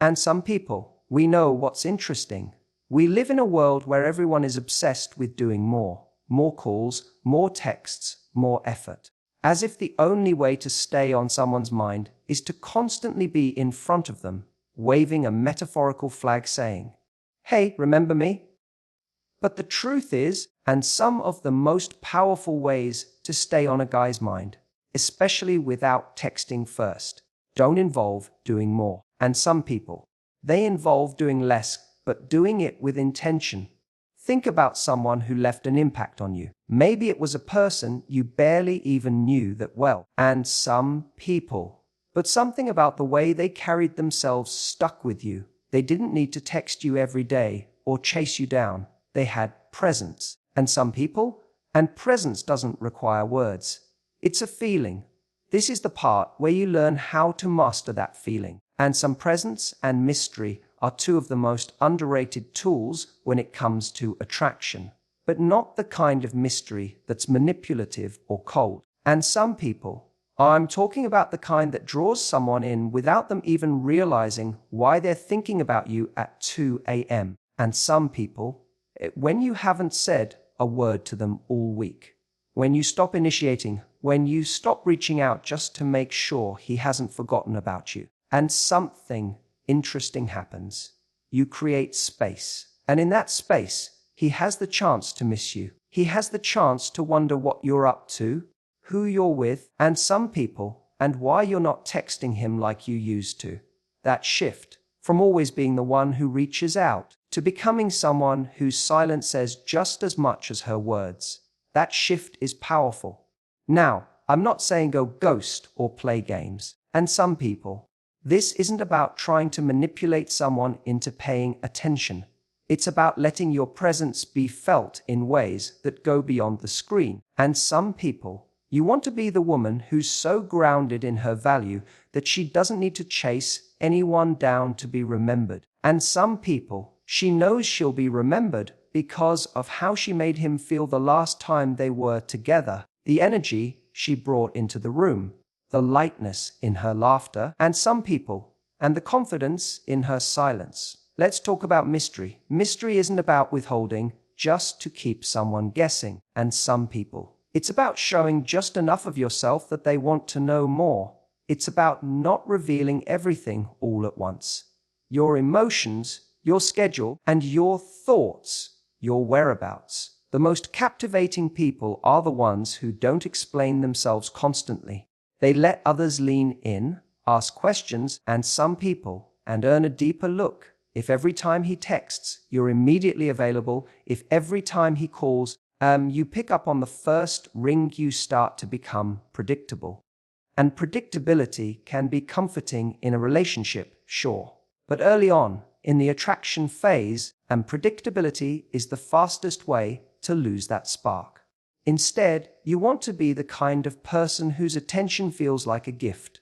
And some people, we know what's interesting. We live in a world where everyone is obsessed with doing more. More calls, more texts, more effort. As if the only way to stay on someone's mind is to constantly be in front of them, waving a metaphorical flag saying, "Hey, remember me?" But the truth is, and some of the most powerful ways to stay on a guy's mind, especially without texting first, don't involve doing more. And some people, they involve doing less, but doing it with intention. Think about someone who left an impact on you. Maybe it was a person you barely even knew that well. And some people, but something about the way they carried themselves stuck with you. They didn't need to text you every day or chase you down. They had presence. And some people, and presence doesn't require words. It's a feeling. This is the part where you learn how to master that feeling. And some presence and mystery are two of the most underrated tools when it comes to attraction, but not the kind of mystery that's manipulative or cold. And some people, I'm talking about the kind that draws someone in without them even realizing why they're thinking about you at 2 a.m. And some people, when you haven't said a word to them all week, when you stop initiating, when you stop reaching out just to make sure he hasn't forgotten about you, and something interesting happens. You create space. And in that space, he has the chance to miss you. He has the chance to wonder what you're up to, who you're with, and some people, and why you're not texting him like you used to. That shift from always being the one who reaches out to becoming someone whose silence says just as much as her words. That shift is powerful. Now, I'm not saying go ghost or play games. And some people, this isn't about trying to manipulate someone into paying attention. It's about letting your presence be felt in ways that go beyond the screen. And some people, you want to be the woman who's so grounded in her value that she doesn't need to chase anyone down to be remembered. And some people, she knows she'll be remembered because of how she made him feel the last time they were together, the energy she brought into the room, the lightness in her laughter, and some people, and the confidence in her silence. Let's talk about mystery. Mystery isn't about withholding just to keep someone guessing. And some people, it's about showing just enough of yourself that they want to know more. It's about not revealing everything all at once. Your emotions, your schedule, and your thoughts, your whereabouts. The most captivating people are the ones who don't explain themselves constantly. They let others lean in, ask questions, and some people, and earn a deeper look. If every time he texts, you're immediately available, if every time he calls, you pick up on the first ring, you start to become predictable. And predictability can be comforting in a relationship, sure. But early on, in the attraction phase, predictability is the fastest way to lose that spark. Instead, you want to be the kind of person whose attention feels like a gift,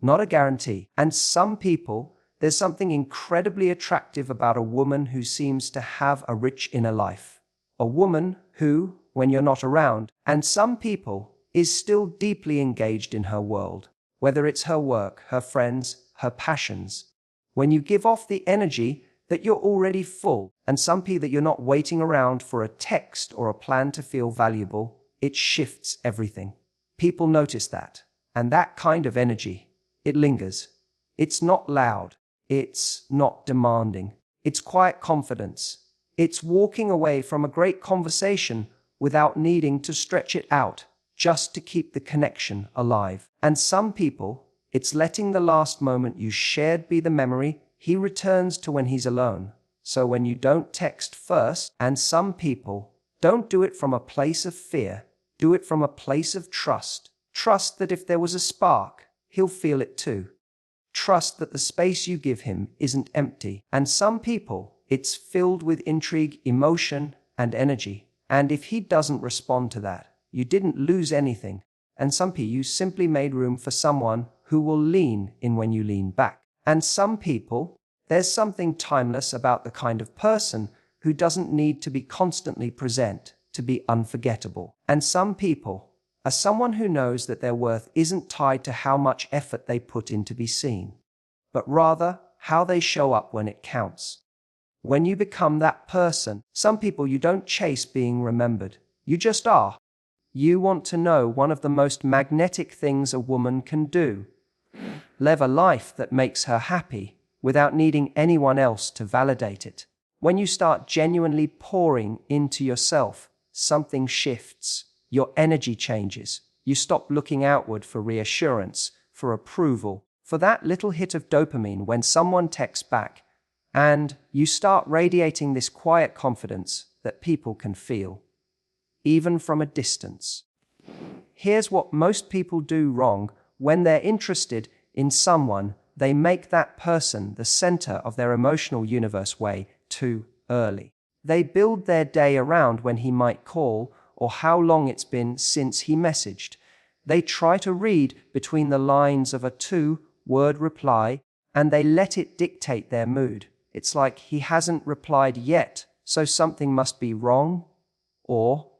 not a guarantee. And some people, there's something incredibly attractive about a woman who seems to have a rich inner life. A woman who, when you're not around, and some people, is still deeply engaged in her world, whether it's her work, her friends, her passions. When you give off the energy that you're already full, and some people that you're not waiting around for a text or a plan to feel valuable, it shifts everything. People notice that, and that kind of energy, it lingers. It's not loud. It's not demanding. It's quiet confidence. It's walking away from a great conversation without needing to stretch it out, just to keep the connection alive. And some people, it's letting the last moment you shared be the memory he returns to when he's alone. So when you don't text first, and some people don't do it from a place of fear, do it from a place of trust. Trust that if there was a spark, he'll feel it too. Trust that the space you give him isn't empty. And some people, it's filled with intrigue, emotion, and energy. And if he doesn't respond to that, you didn't lose anything. And some people, you simply made room for someone who will lean in when you lean back. And some people, there's something timeless about the kind of person who doesn't need to be constantly present to be unforgettable. And some people are someone who knows that their worth isn't tied to how much effort they put in to be seen, but rather how they show up when it counts. When you become that person, some people you don't chase being remembered. You just are. You want to know one of the most magnetic things a woman can do. Live a life that makes her happy without needing anyone else to validate it. When you start genuinely pouring into yourself, something shifts. Your energy changes. You stop looking outward for reassurance, for approval, for that little hit of dopamine when someone texts back, and you start radiating this quiet confidence that people can feel, even from a distance. Here's what most people do wrong. When they're interested in someone, they make that person the center of their emotional universe way too early. They build their day around when he might call or how long it's been since he messaged. They try to read between the lines of a 2-word reply, and they let it dictate their mood. It's like he hasn't replied yet, so something must be wrong. Or,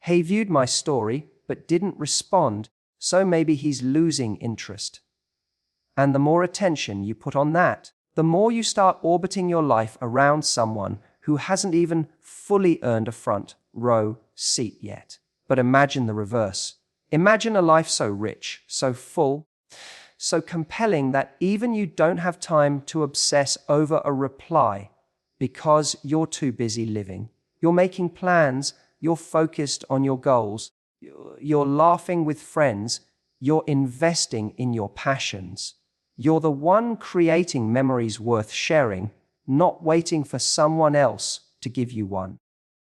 he viewed my story but didn't respond, so maybe he's losing interest. And the more attention you put on that, the more you start orbiting your life around someone who hasn't even fully earned a front row seat yet. But imagine the reverse. Imagine a life so rich, so full, so compelling that even you don't have time to obsess over a reply because you're too busy living. You're making plans, you're focused on your goals, you're laughing with friends, you're investing in your passions. You're the one creating memories worth sharing, not waiting for someone else to give you one.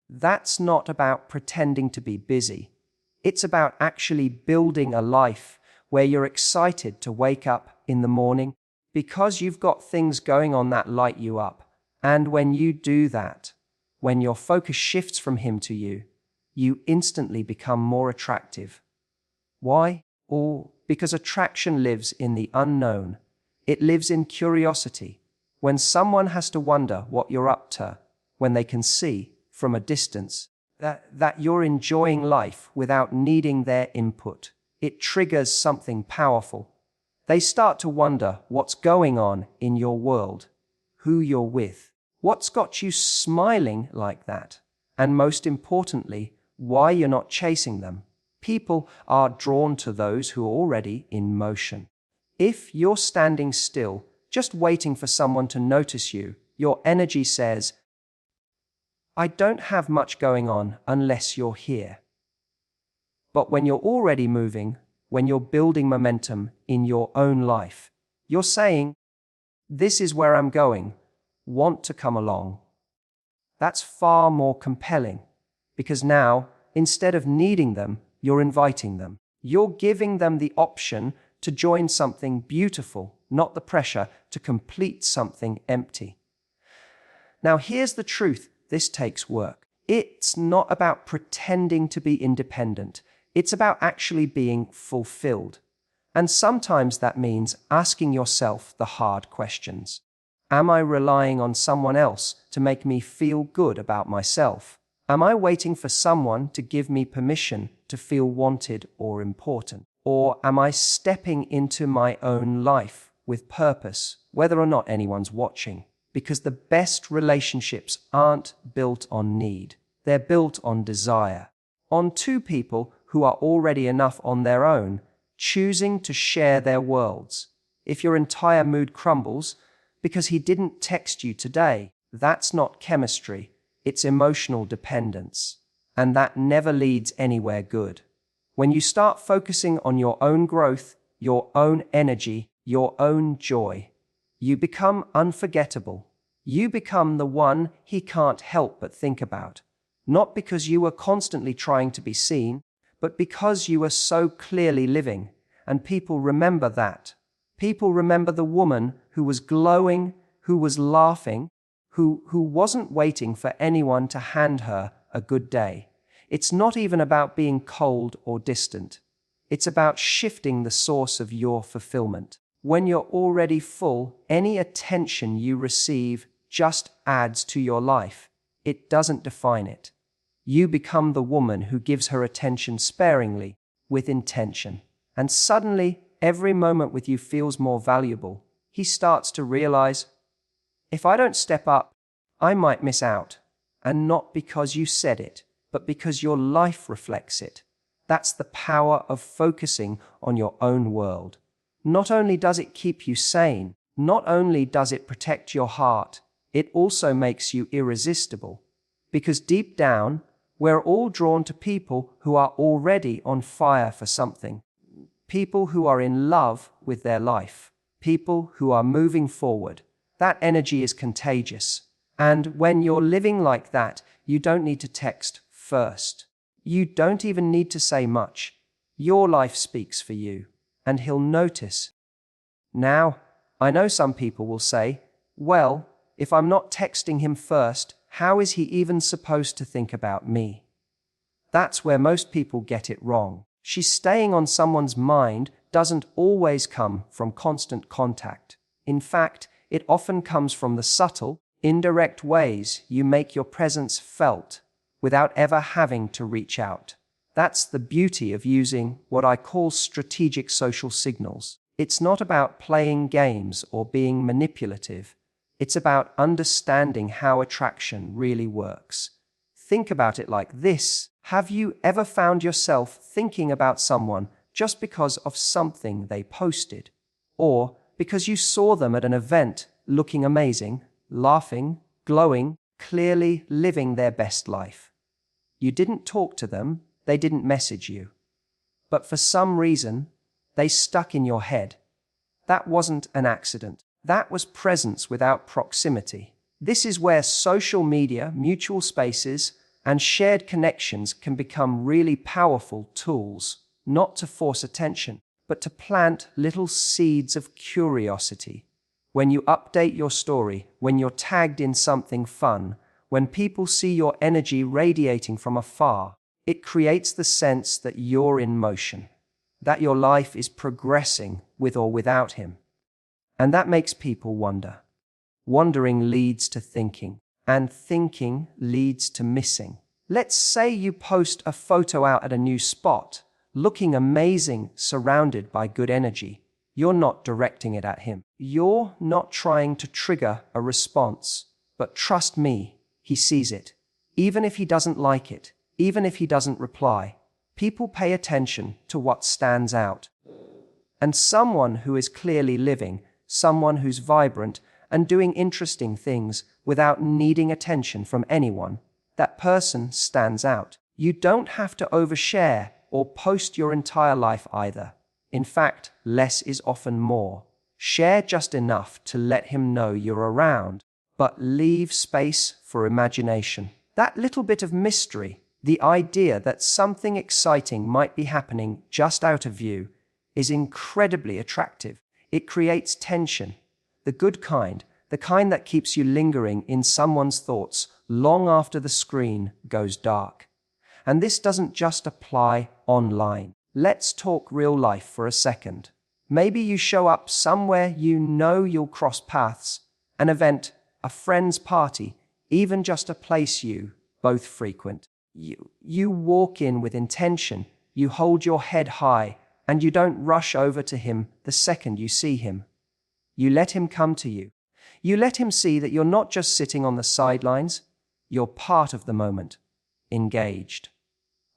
That's not about pretending to be busy. It's about actually building a life where you're excited to wake up in the morning because you've got things going on that light you up. And when you do that, when your focus shifts from him to you, you instantly become more attractive. Why? Or because attraction lives in the unknown. It lives in curiosity. When someone has to wonder what you're up to, when they can see from a distance that you're enjoying life without needing their input, it triggers something powerful. They start to wonder what's going on in your world, who you're with, what's got you smiling like that, and most importantly, why you're not chasing them. People are drawn to those who are already in motion. If you're standing still, just waiting for someone to notice you, your energy says, I don't have much going on unless you're here. But when you're already moving, when you're building momentum in your own life, you're saying, this is where I'm going, want to come along. That's far more compelling, because now, instead of needing them, you're inviting them. You're giving them the option to join something beautiful, not the pressure to complete something empty. Now here's the truth. This takes work. It's not about pretending to be independent. It's about actually being fulfilled. And sometimes that means asking yourself the hard questions. Am I relying on someone else to make me feel good about myself? Am I waiting for someone to give me permission to feel wanted or important? Or am I stepping into my own life with purpose, whether or not anyone's watching? Because the best relationships aren't built on need. They're built on desire. On two people who are already enough on their own, choosing to share their worlds. If your entire mood crumbles because he didn't text you today, that's not chemistry. It's emotional dependence. And that never leads anywhere good. When you start focusing on your own growth, your own energy, your own joy, you become unforgettable. You become the one he can't help but think about. Not because you were constantly trying to be seen, but because you were so clearly living. And people remember that. People remember the woman who was glowing, who was laughing, who wasn't waiting for anyone to hand her a good day. It's not even about being cold or distant. It's about shifting the source of your fulfillment. When you're already full, any attention you receive just adds to your life. It doesn't define it. You become the woman who gives her attention sparingly, with intention. And suddenly, every moment with you feels more valuable. he starts to realize, if I don't step up, I might miss out. And not because you said it, but because your life reflects it. That's the power of focusing on your own world. Not only does it keep you sane, not only does it protect your heart, it also makes you irresistible. Because deep down, we're all drawn to people who are already on fire for something. People who are in love with their life. People who are moving forward. That energy is contagious. And when you're living like that, you don't need to text first. You don't even need to say much. Your life speaks for you, and he'll notice. Now, I know some people will say, well, if I'm not texting him first, how is he even supposed to think about me? That's where most people get it wrong. She's staying on someone's mind doesn't always come from constant contact. In fact, it often comes from the subtle, indirect ways you make your presence felt without ever having to reach out. That's the beauty of using what I call strategic social signals. It's not about playing games or being manipulative. It's about understanding how attraction really works. Think about it like this. Have you ever found yourself thinking about someone just because of something they posted? Or because you saw them at an event looking amazing, laughing, glowing, clearly living their best life? You didn't talk to them, they didn't message you. But for some reason, they stuck in your head. That wasn't an accident. That was presence without proximity. This is where social media, mutual spaces, and shared connections can become really powerful tools, not to force attention, but to plant little seeds of curiosity. When you update your story, when you're tagged in something fun, when people see your energy radiating from afar, it creates the sense that you're in motion, that your life is progressing with or without him. And that makes people wonder. Wondering leads to thinking, and thinking leads to missing. Let's say you post a photo out at a new spot, looking amazing, surrounded by good energy. You're not directing it at him. You're not trying to trigger a response. But trust me, he sees it. Even if he doesn't like it, even if he doesn't reply, people pay attention to what stands out. And someone who is clearly living, someone who's vibrant and doing interesting things without needing attention from anyone, that person stands out. You don't have to overshare or post your entire life either. In fact, less is often more. Share just enough to let him know you're around, but leave space for imagination. That little bit of mystery, the idea that something exciting might be happening just out of view, is incredibly attractive. It creates tension, the good kind, the kind that keeps you lingering in someone's thoughts long after the screen goes dark. And this doesn't just apply online. Let's talk real life for a second. Maybe you show up somewhere you know you'll cross paths, an event, a friend's party, even just a place you both frequent. You walk in with intention, you hold your head high, and you don't rush over to him the second you see him. You let him come to you. You let him see that you're not just sitting on the sidelines, you're part of the moment, engaged,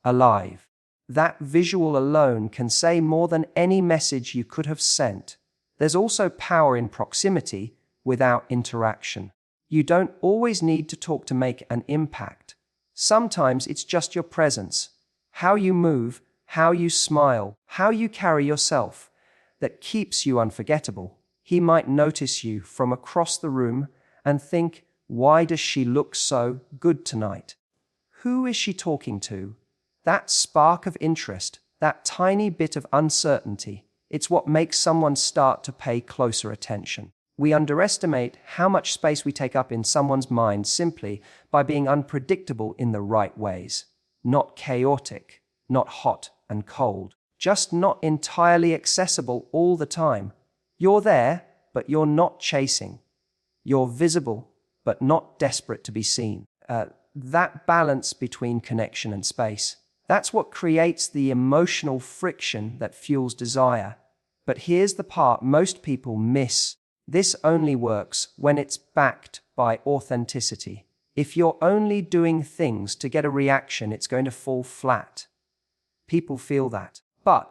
alive. That visual alone can say more than any message you could have sent. There's also power in proximity without interaction. You don't always need to talk to make an impact. Sometimes it's just your presence, how you move, how you smile, how you carry yourself, that keeps you unforgettable. He might notice you from across the room and think, why does she look so good tonight? Who is she talking to? That spark of interest, that tiny bit of uncertainty, it's what makes someone start to pay closer attention. We underestimate how much space we take up in someone's mind simply by being unpredictable in the right ways. Not chaotic, not hot and cold, just not entirely accessible all the time. You're there, but you're not chasing. You're visible, but not desperate to be seen. That balance between connection and space, that's what creates the emotional friction that fuels desire. But here's the part most people miss. This only works when it's backed by authenticity. If you're only doing things to get a reaction, it's going to fall flat. People feel that. But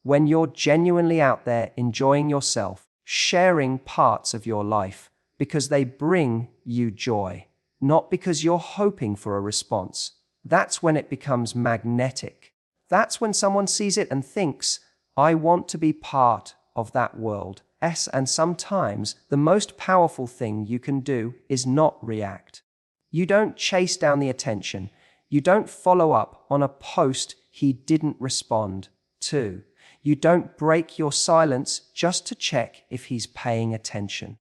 when you're genuinely out there enjoying yourself, sharing parts of your life because they bring you joy, not because you're hoping for a response, that's when it becomes magnetic. That's when someone sees it and thinks, I want to be part of that world. And sometimes the most powerful thing you can do is not react. You don't chase down the attention. You don't follow up on a post he didn't respond to. You don't break your silence just to check if he's paying attention.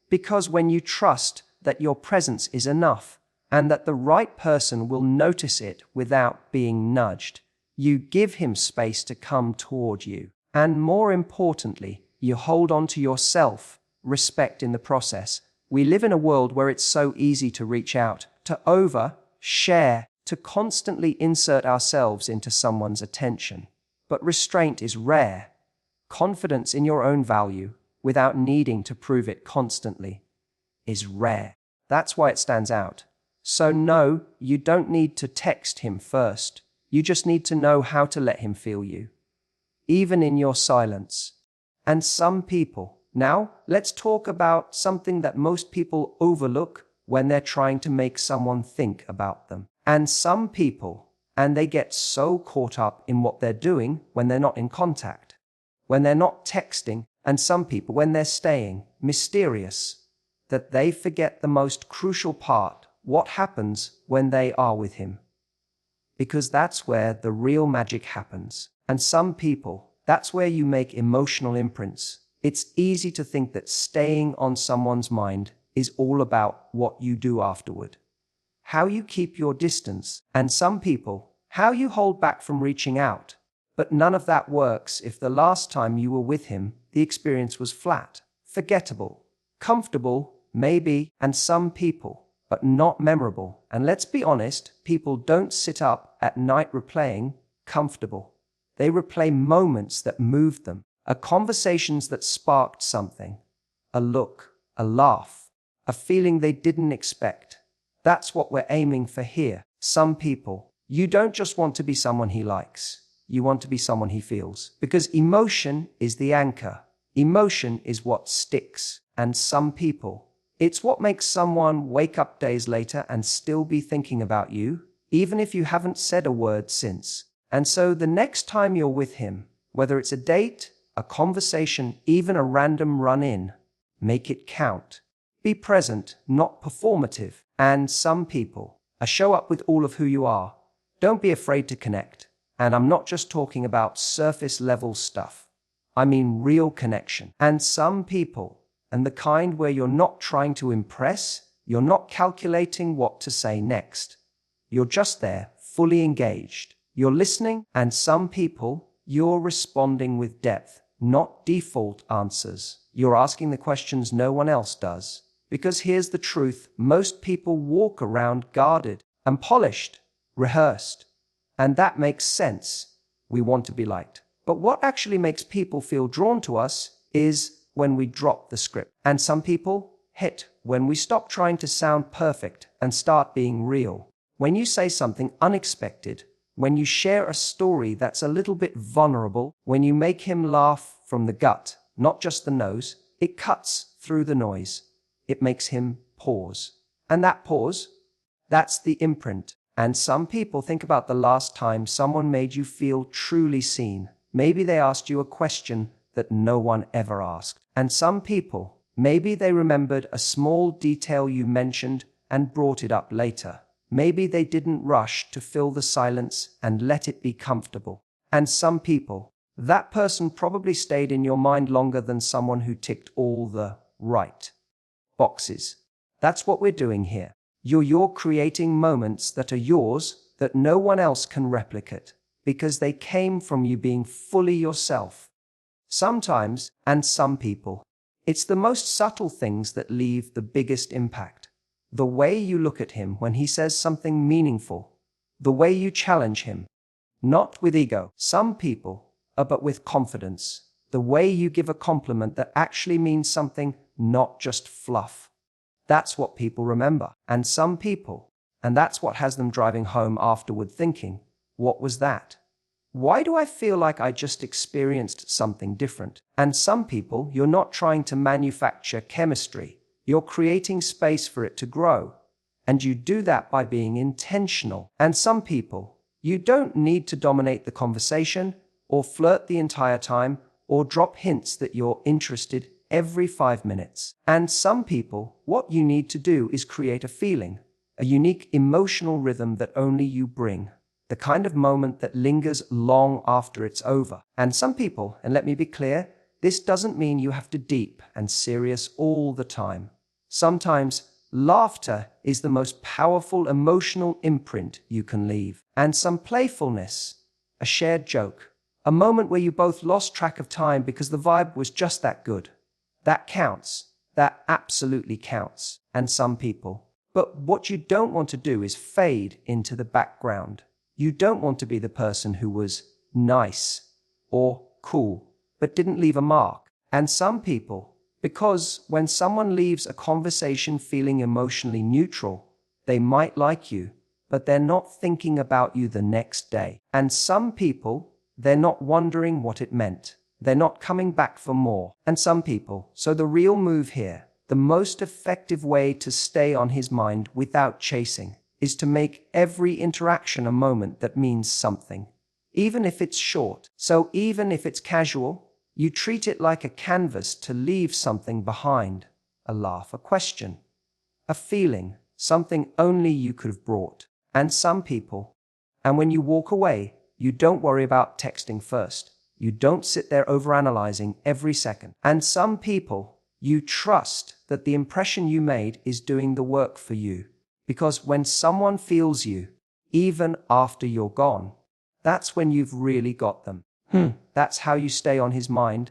Because when you trust that your presence is enough and that the right person will notice it without being nudged, you give him space to come toward you. And more importantly, you hold on to your self-respect in the process. We live in a world where it's so easy to reach out, to overshare, to constantly insert ourselves into someone's attention. But restraint is rare. Confidence in your own value, without needing to prove it constantly, is rare. That's why it stands out. So no, you don't need to text him first. You just need to know how to let him feel you, even in your silence. And some people, now let's talk about something that most people overlook when they're trying to make someone think about them. And some people, and they get so caught up in what they're doing when they're not in contact, when they're not texting, and some people when they're staying mysterious, that they forget the most crucial part, what happens when they are with him. Because that's where the real magic happens. And some people, that's where you make emotional imprints. It's easy to think that staying on someone's mind is all about what you do afterward, how you keep your distance, and some people, how you hold back from reaching out. But none of that works if the last time you were with him, the experience was flat, forgettable, comfortable, maybe, and some people, but not memorable. And let's be honest, people don't sit up at night replaying comfortable. They replay moments that moved them, conversations that sparked something, a look, a laugh, a feeling they didn't expect. That's what we're aiming for here. Some people, you don't just want to be someone he likes. You want to be someone he feels. Because emotion is the anchor. Emotion is what sticks. And some people, it's what makes someone wake up days later and still be thinking about you, even if you haven't said a word since. And so the next time you're with him, whether it's a date, a conversation, even a random run-in, make it count. Be present, not performative. And some people, show up with all of who you are. Don't be afraid to connect. And I'm not just talking about surface level stuff. I mean real connection. And some people, and the kind where you're not trying to impress, you're not calculating what to say next. You're just there, fully engaged. You're listening, and some people, you're responding with depth, not default answers. You're asking the questions no one else does. Because here's the truth, most people walk around guarded and polished, rehearsed. And that makes sense. We want to be liked. But what actually makes people feel drawn to us is when we drop the script. And some people hit when we stop trying to sound perfect and start being real. When you say something unexpected, when you share a story that's a little bit vulnerable, when you make him laugh from the gut, not just the nose, it cuts through the noise. It makes him pause. And that pause, that's the imprint. And some people think about the last time someone made you feel truly seen. Maybe they asked you a question that no one ever asked. And some people, maybe they remembered a small detail you mentioned and brought it up later. Maybe they didn't rush to fill the silence and let it be comfortable. And some people, that person probably stayed in your mind longer than someone who ticked all the right boxes. That's what we're doing here. You're creating moments that are yours, that no one else can replicate, because they came from you being fully yourself. Sometimes, and some people, it's the most subtle things that leave the biggest impact. The way you look at him when he says something meaningful. The way you challenge him. Not with ego, some people, but with confidence. The way you give a compliment that actually means something not just fluff. That's what people remember. And some people, and that's what has them driving home afterward thinking, what was that? Why do I feel like I just experienced something different? And some people, you're not trying to manufacture chemistry. You're creating space for it to grow. And you do that by being intentional. And some people, you don't need to dominate the conversation or flirt the entire time or drop hints that you're interested every 5 minutes. And some people, what you need to do is create a feeling, a unique emotional rhythm that only you bring, the kind of moment that lingers long after it's over. And some people, and let me be clear, this doesn't mean you have to deep and serious all the time. Sometimes laughter is the most powerful emotional imprint you can leave. And some playfulness, a shared joke, a moment where you both lost track of time because the vibe was just that good. That counts. That absolutely counts. And some people. But what you don't want to do is fade into the background. You don't want to be the person who was nice or cool, but didn't leave a mark. And some people, because when someone leaves a conversation feeling emotionally neutral, they might like you, but they're not thinking about you the next day. And some people, they're not wondering what it meant. They're not coming back for more. And some people, so the real move here, the most effective way to stay on his mind without chasing, is to make every interaction a moment that means something, even if it's short. So even if it's casual, you treat it like a canvas to leave something behind, a laugh, a question, a feeling, something only you could have brought. And some people, and when you walk away, you don't worry about texting first. You don't sit there overanalyzing every second. And some people, you trust that the impression you made is doing the work for you. Because when someone feels you, even after you're gone, that's when you've really got them. That's how you stay on his mind